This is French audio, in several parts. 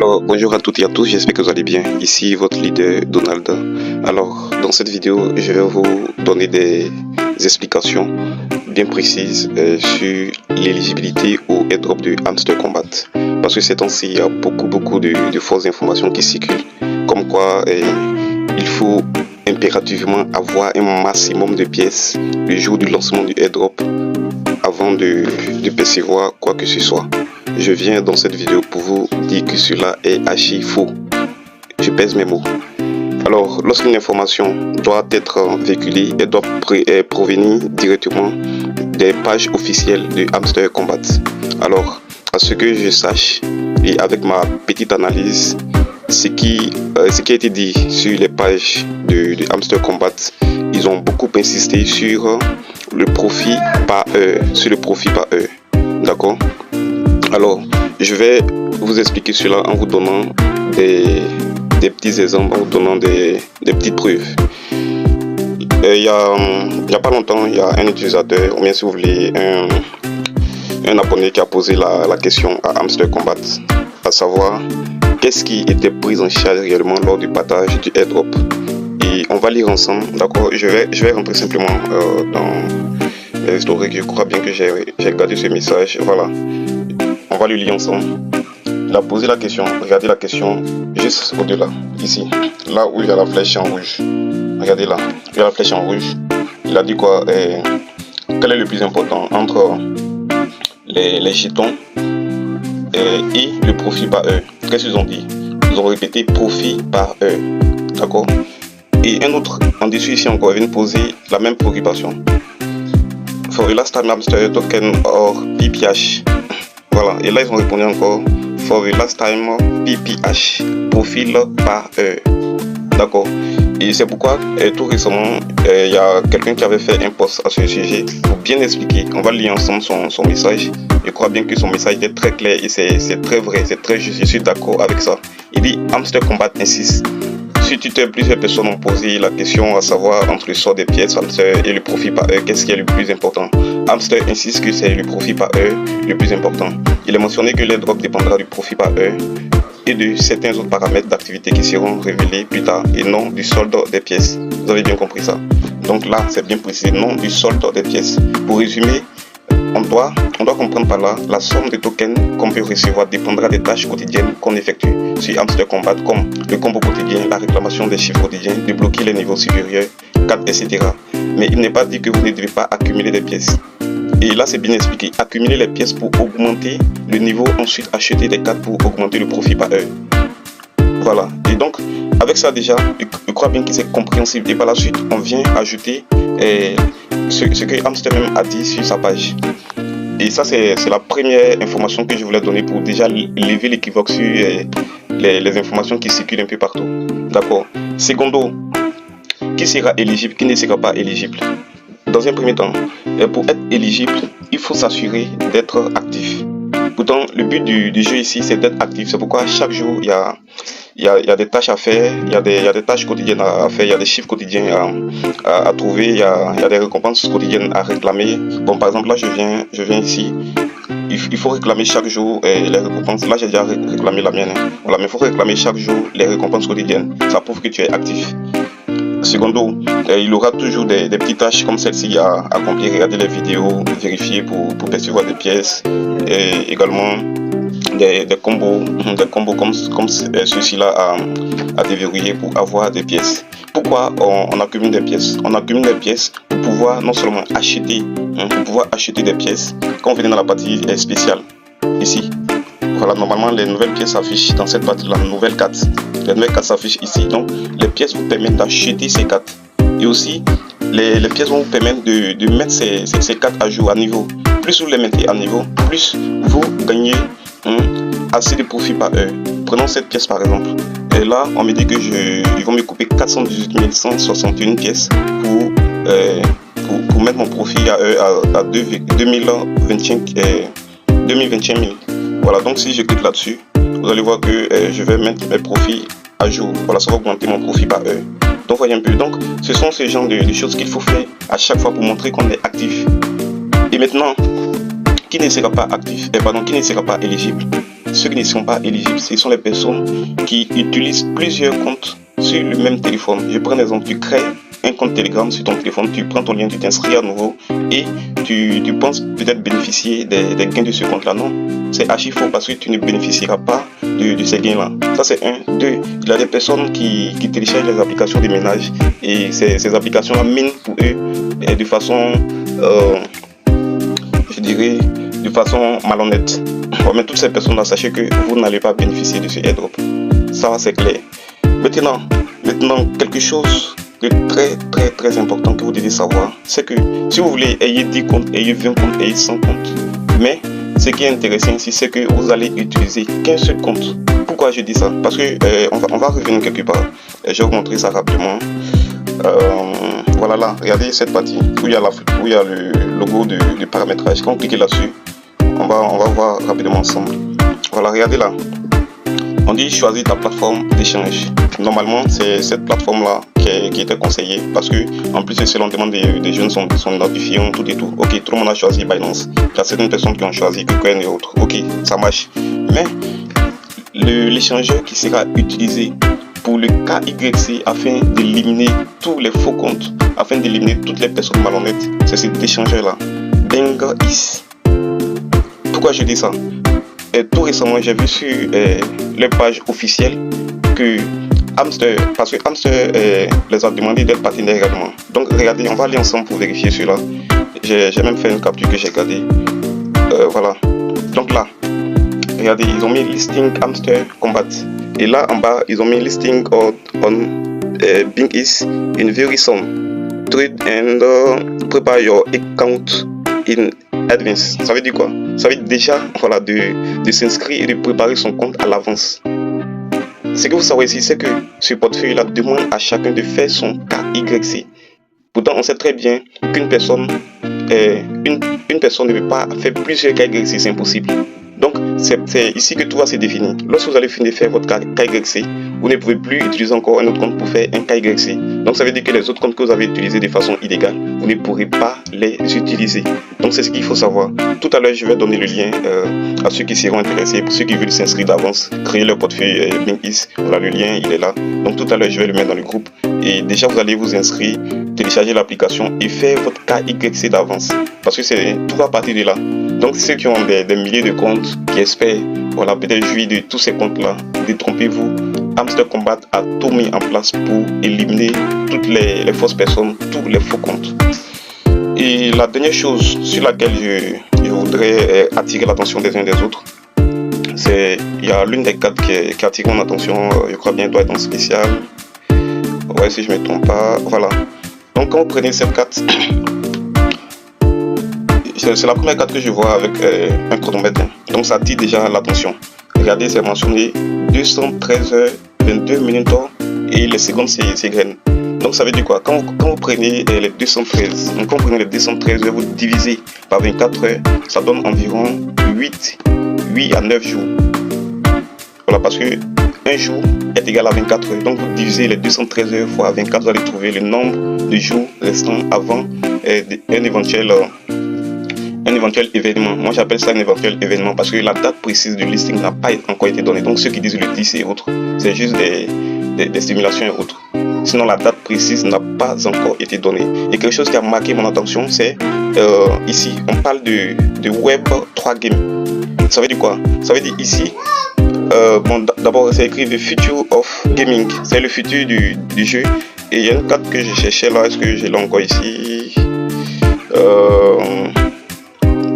Alors, bonjour à toutes et à tous, j'espère que vous allez bien. Ici votre leader Donald. Alors, dans cette vidéo, je vais vous donner des explications bien précises sur l'éligibilité au airdrop de Hamster Combat. Parce que ces temps-ci, il y a beaucoup de fausses informations qui circulent. Comme quoi, il faut impérativement avoir un maximum de pièces le jour du lancement du airdrop avant de percevoir quoi que ce soit. Je viens dans cette vidéo pour vous dire que cela est archi faux. Je pèse mes mots. Alors, lorsqu'une information doit être véhiculée, elle doit provenir directement des pages officielles de Hamster Combat. Alors, à ce que je sache, et avec ma petite analyse, ce qui a été dit sur les pages de Hamster Combat, ils ont beaucoup insisté sur le profit par heure, d'accord? Alors, je vais vous expliquer cela en vous donnant des petits exemples, en vous donnant des petites preuves. Il y a pas longtemps, il y a un utilisateur, ou bien si vous voulez, un abonné qui a posé la question à Hamster Combat, à savoir qu'est-ce qui était pris en charge réellement lors du partage du airdrop. Et on va lire ensemble, d'accord? Je vais rentrer simplement dans les historiques. Je crois bien que j'ai regardé ce message. Voilà. On va le lire ensemble. Il a posé la question. Regardez la question juste au-delà. Ici. Là où il y a la flèche en rouge. Regardez là. Il y a la flèche en rouge. Il a dit quoi? Quel est le plus important entre les jetons et le profit par heure? Qu'est-ce qu'ils ont dit? Ils ont répété profit par heure. D'accord? Et un autre en dessous ici encore vient poser la même préoccupation. For the last time Hamster token or PPH. Voilà, et là ils ont répondu encore for the last time PPH, profil par heure. D'accord. Et c'est pourquoi tout récemment il y a quelqu'un qui avait fait un post à ce sujet pour bien expliquer. On va lire ensemble son message. Je crois bien que son message est très clair et c'est très vrai, c'est très juste. Je suis d'accord avec ça. Il dit Hamster Combat insiste. Sur Twitter, plusieurs personnes ont posé la question à savoir entre le sort des pièces Hamster et le profit par heure, qu'est-ce qui est le plus important? Hamster insiste que c'est le profit par heure le plus important. Il a mentionné que l'airdrop dépendra du profit par heure et de certains autres paramètres d'activité qui seront révélés plus tard et non du solde des pièces. Vous avez bien compris ça? Donc là, c'est bien précisé, non du solde des pièces. Pour résumer, on doit comprendre par là, la somme de tokens qu'on peut recevoir dépendra des tâches quotidiennes qu'on effectue sur Hamster Combat, comme le combo quotidien, la réclamation des chiffres quotidiens, débloquer les niveaux supérieurs, 4, etc. Mais il n'est pas dit que vous ne devez pas accumuler des pièces. Et là, c'est bien expliqué. Accumuler les pièces pour augmenter le niveau, ensuite acheter des cartes pour augmenter le profit par heure. Voilà. Et donc, avec ça déjà, je crois bien que c'est compréhensible. Et par la suite, on vient ajouter ce que Hamster même a dit sur sa page. Et ça, c'est la première information que je voulais donner pour déjà lever l'équivoque sur les informations qui circulent un peu partout. D'accord. Secondo, qui sera éligible, qui ne sera pas éligible? Dans un premier temps, pour être éligible, il faut s'assurer d'être actif. Pourtant, le but du jeu ici, c'est d'être actif. C'est pourquoi chaque jour, il y a des tâches à faire, il y a des tâches quotidiennes à faire, il y a des chiffres quotidiens à trouver, il y a des récompenses quotidiennes à réclamer. Bon, par exemple, là, je viens ici. Il faut réclamer chaque jour les récompenses. Là, j'ai déjà réclamé la mienne. Voilà, mais il faut réclamer chaque jour les récompenses quotidiennes. Ça prouve que tu es actif. Secondo, il aura toujours des petites tâches comme celle-ci à accomplir, regarder les vidéos, vérifier pour percevoir des pièces, et également des combos comme ceux-ci-là à déverrouiller pour avoir des pièces. Pourquoi on accumule des pièces? On accumule des pièces pour pouvoir non seulement acheter, des pièces quand on vient dans la partie spéciale, ici. Voilà, normalement les nouvelles pièces s'affichent dans cette partie-là, nouvelle carte. Les nouvelles cartes s'affichent ici. Donc les pièces vous permettent d'acheter ces cartes. Et aussi, les pièces vont vous permettre de mettre ces cartes à jour, à niveau. Plus vous les mettez à niveau, plus vous gagnez assez de profit par heure. Prenons cette pièce par exemple. Et là, on me dit que ils vont me couper 418 161 pièces pour mettre mon profit à 2025 000. Voilà, donc si je clique là-dessus, vous allez voir que je vais mettre mes profits à jour. Voilà, ça va augmenter mon profit par heure. Donc voyez un peu. Donc ce sont ces genres de choses qu'il faut faire à chaque fois pour montrer qu'on est actif. Et maintenant, qui ne sera pas actif, qui ne sera pas éligible? ceux qui ne sont pas éligibles, ce sont les personnes qui utilisent plusieurs comptes sur le même téléphone. Je prends l'exemple, tu crées un compte Telegram sur ton téléphone, tu prends ton lien, tu t'inscris à nouveau et tu penses peut-être bénéficier des gains de ce compte-là. Non, c'est archi faux parce que tu ne bénéficieras pas de ces gains-là. Ça, c'est un. Deux, il y a des personnes qui téléchargent les applications de ménage et ces applications-là minent pour eux de façon, je dirais, de façon malhonnête. Mais toutes ces personnes-là, sachez que vous n'allez pas bénéficier de ce airdrop. Ça, c'est clair. Maintenant, quelque chose de très important que vous devez savoir, c'est que si vous voulez, ayez 10 comptes, ayez 20 comptes, ayez 100 comptes. Mais ce qui est intéressant ici, c'est que vous allez utiliser qu'un seul compte. Pourquoi je dis ça? Parce que on va revenir quelque part. Je vais vous montrer ça rapidement. Voilà là, regardez cette partie où il y a le logo du paramétrage. Quand vous cliquez là-dessus, on va voir rapidement ensemble. Voilà, regardez là. On dit choisis ta plateforme d'échange. Normalement, c'est cette plateforme-là qui était conseillée parce que, en plus, selon la demande des jeunes sont identifiés, tout et tout. Ok, tout le monde a choisi Binance. Il y a certaines personnes qui ont choisi KuCoin et autres. Ok, ça marche. Mais l'échangeur qui sera utilisé pour le KYC afin d'éliminer tous les faux comptes, afin d'éliminer toutes les personnes malhonnêtes, c'est cet échangeur-là. Binance. Pourquoi je dis ça? Tout récemment, j'ai vu sur les pages officielles que Hamster, parce que Hamster les a demandé d'être partenaires également. Donc regardez, on va aller ensemble pour vérifier cela. J'ai même fait une capture que j'ai gardée. Voilà. Donc là, regardez, ils ont mis listing Hamster Combat. Et là en bas, ils ont mis listing on Binance in very soon. Trade and prepare your account in advance. Ça veut dire quoi? Ça veut dire déjà voilà, de s'inscrire et de préparer son compte à l'avance. Ce que vous savez ici, c'est que ce portefeuille-là demande à chacun de faire son KYC. Pourtant, on sait très bien qu'une personne ne peut pas faire plusieurs KYC, c'est impossible. Donc, c'est ici que tout va se définir. Lorsque vous allez finir de faire votre KYC, vous ne pouvez plus utiliser encore un autre compte pour faire un KYC. Donc, ça veut dire que les autres comptes que vous avez utilisés de façon illégale, vous ne pourrez pas les utiliser. Donc, c'est ce qu'il faut savoir. Tout à l'heure, je vais donner le lien à ceux qui seront intéressés, pour ceux qui veulent s'inscrire d'avance, créer leur portefeuille Binance. Voilà, le lien, il est là. Donc, tout à l'heure, je vais le mettre dans le groupe. Et déjà, vous allez vous inscrire, télécharger l'application et faire votre KYC d'avance. Parce que tout va partir de là. Donc, ceux qui ont des milliers de comptes, qui espèrent voilà, peut-être jouir de tous ces comptes-là, détrompez-vous. Hamster Combat a tout mis en place pour éliminer toutes les fausses personnes, tous les faux comptes. Et la dernière chose sur laquelle je voudrais attirer l'attention des uns des autres, c'est il y a l'une des cartes qui attire mon attention, je crois bien doit être en spécial. Ouais, si je ne me trompe pas, voilà. Donc quand vous prenez cette carte, c'est la première carte que je vois avec un chronomètre. Donc ça attire déjà l'attention. Regardez, c'est mentionné 213h22 minutes et les secondes c'est graines. Donc ça veut dire quoi? Quand vous prenez les 213, donc quand vous prenez les 213 heures, vous divisez par 24 heures, ça donne environ 8 à 9 jours. Voilà, parce que un jour est égal à 24 heures. Donc vous divisez les 213 heures fois 24, vous allez trouver le nombre de jours restants avant un éventuel événement. Moi j'appelle ça un éventuel événement parce que la date précise du listing n'a pas encore été donnée. Donc ceux qui disent le 10 et autres, c'est juste des simulations et autres. Sinon la date précise n'a pas encore été donnée. Et quelque chose qui a marqué mon attention, c'est ici on parle de Web 3 Game. Ça veut dire quoi? Ça veut dire ici bon, d'abord c'est écrit The Future of Gaming, c'est le futur du jeu. Et il y a une carte que je cherchais là, est-ce que je l'ai encore ici?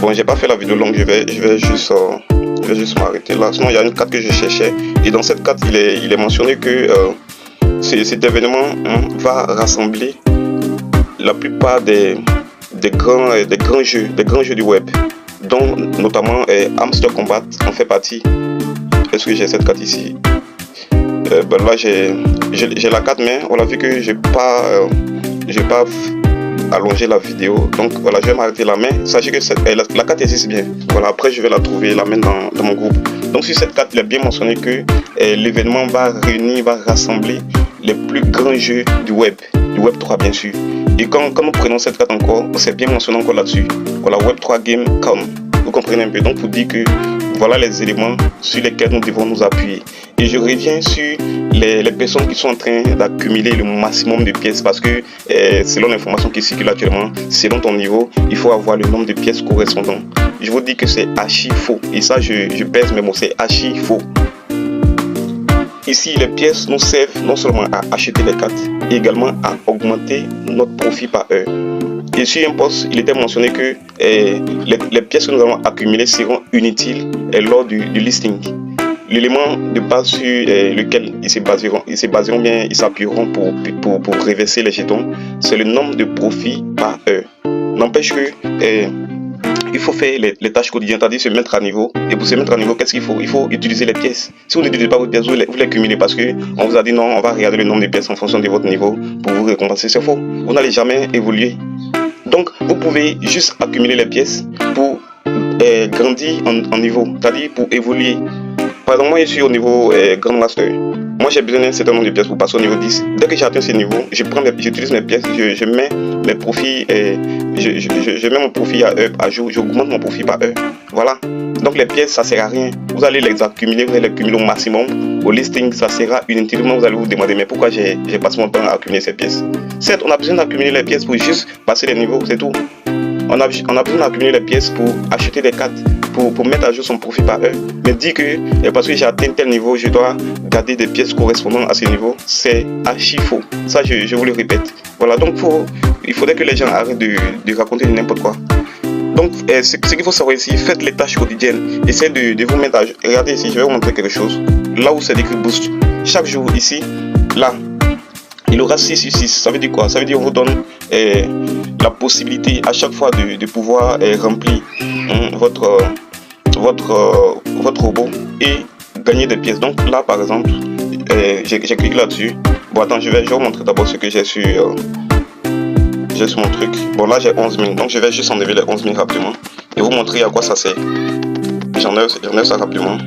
Bon, j'ai pas fait la vidéo longue, je vais juste m'arrêter là. Sinon il y a une carte que je cherchais et dans cette carte il est mentionné que cet événement va rassembler la plupart des grands jeux du web, dont notamment Hamster Combat en fait partie. Est-ce que j'ai cette carte ici? Ben là j'ai la carte, mais on a vu que j'ai pas allongé la vidéo, donc voilà, je vais m'arrêter là. Mais sachez que la carte existe bien. Voilà, après je vais la trouver, la mettre dans mon groupe. Donc sur cette carte il est bien mentionné que l'événement va rassembler les plus grands jeux du web 3 bien sûr. Et quand nous prenons cette carte encore, c'est bien mentionné encore là-dessus. Voilà, Web 3 Game Com. Vous comprenez un peu. Donc pour dire que voilà les éléments sur lesquels nous devons nous appuyer. Et je reviens sur les personnes qui sont en train d'accumuler le maximum de pièces parce que selon l'information qui circule actuellement, selon ton niveau, il faut avoir le nombre de pièces correspondant. Je vous dis que c'est archi faux. Et ça, je pèse mes mots, c'est archi faux. Ici, les pièces nous servent non seulement à acheter les cartes, mais également à augmenter notre profit par heure. Et sur un post, il était mentionné que les pièces que nous allons accumuler seront inutiles lors du listing. L'élément de base sur lequel ils se baseront bien, ils s'appuieront pour reverser les jetons, c'est le nombre de profits par heure. N'empêche que il faut faire les tâches quotidiennes, c'est-à-dire se mettre à niveau. Et pour se mettre à niveau, qu'est-ce qu'il faut? Il faut utiliser les pièces. Si vous n'utilisez pas vos pièces, vous les cumulez parce qu'on vous a dit non, on va regarder le nombre de pièces en fonction de votre niveau pour vous récompenser. C'est faux. Vous n'allez jamais évoluer. Donc, vous pouvez juste accumuler les pièces pour grandir en niveau, c'est-à-dire pour évoluer. Par exemple, moi je suis au niveau Grand Master. Moi j'ai besoin d'un certain nombre de pièces pour passer au niveau 10. Dès que j'atteins ce niveau, j'utilise mes pièces, je mets mes profits, je mets mon profit à jour, j'augmente mon profit par heure. Voilà. Donc les pièces ça sert à rien. Vous allez les accumuler, vous allez les accumuler au maximum. Au listing ça sera inutilement, vous allez vous demander mais pourquoi j'ai passé mon temps à accumuler ces pièces. Certes on a besoin d'accumuler les pièces pour juste passer les niveaux, c'est tout. On a besoin d'accumuler les pièces pour acheter des cartes, pour mettre à jour son profit par heure. Mais dire que parce que j'ai atteint tel niveau, je dois garder des pièces correspondant à ce niveau, c'est archi faux. Ça, je vous le répète. Voilà, donc il faudrait que les gens arrêtent de raconter n'importe quoi. Donc, ce qu'il faut savoir ici, faites les tâches quotidiennes. Essayez de vous mettre à jour. Regardez ici, je vais vous montrer quelque chose. Là où c'est écrit boost, chaque jour ici, là, il aura 6 sur 6. Ça veut dire quoi? Ça veut dire qu'on vous donne la possibilité à chaque fois de pouvoir remplir votre robot et gagner des pièces. Donc là par exemple, j'ai cliqué là-dessus. Bon attends, je vais vous montrer d'abord ce que j'ai sur mon truc. Bon là j'ai 11 000, donc je vais juste enlever les 11 000 rapidement et vous montrer à quoi ça sert. J'enlève ça rapidement.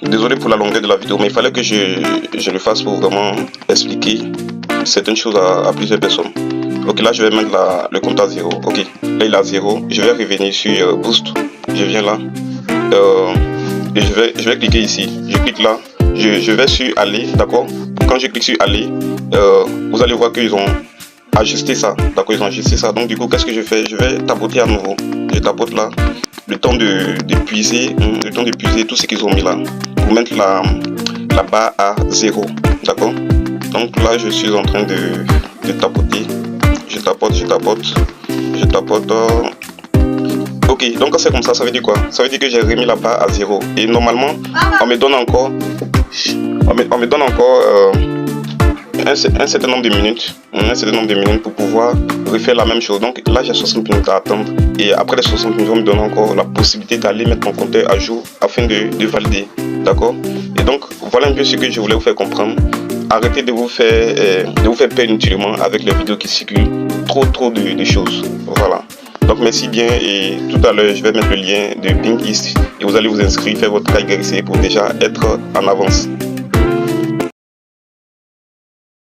Désolé pour la longueur de la vidéo, mais il fallait que je le fasse pour vraiment expliquer certaines choses à plusieurs personnes. Ok, là je vais mettre le compte à 0. Ok, là il est à 0. Je vais revenir sur Boost. Je viens là. Et je vais cliquer ici. Je clique là. Je vais sur Aller, d'accord. Quand je clique sur Aller, vous allez voir qu'ils ont ajusté ça. D'accord, ils ont ajusté ça. Donc du coup, qu'est-ce que je fais? Je vais tapoter à nouveau. Je tapote là. Le temps d'épuiser tout ce qu'ils ont mis là. Pour mettre la barre à 0. D'accord. Donc là, je suis en train de tapoter. Je tapote. Ok, donc quand c'est comme ça, ça veut dire quoi? Ça veut dire que j'ai remis la barre à 0. Et normalement, on me donne encore un certain nombre de minutes pour pouvoir refaire la même chose. Donc là j'ai 60 minutes à attendre et après les 60 minutes on me donne encore la possibilité d'aller mettre mon compteur à jour afin de valider. D'accord? Et donc voilà un peu ce que je voulais vous faire comprendre. Arrêtez de vous faire peur inutilement avec les vidéos qui circulent. Trop de choses. Voilà. Donc merci bien et tout à l'heure je vais mettre le lien de Pink East et vous allez vous inscrire, faire votre KYC pour déjà être en avance.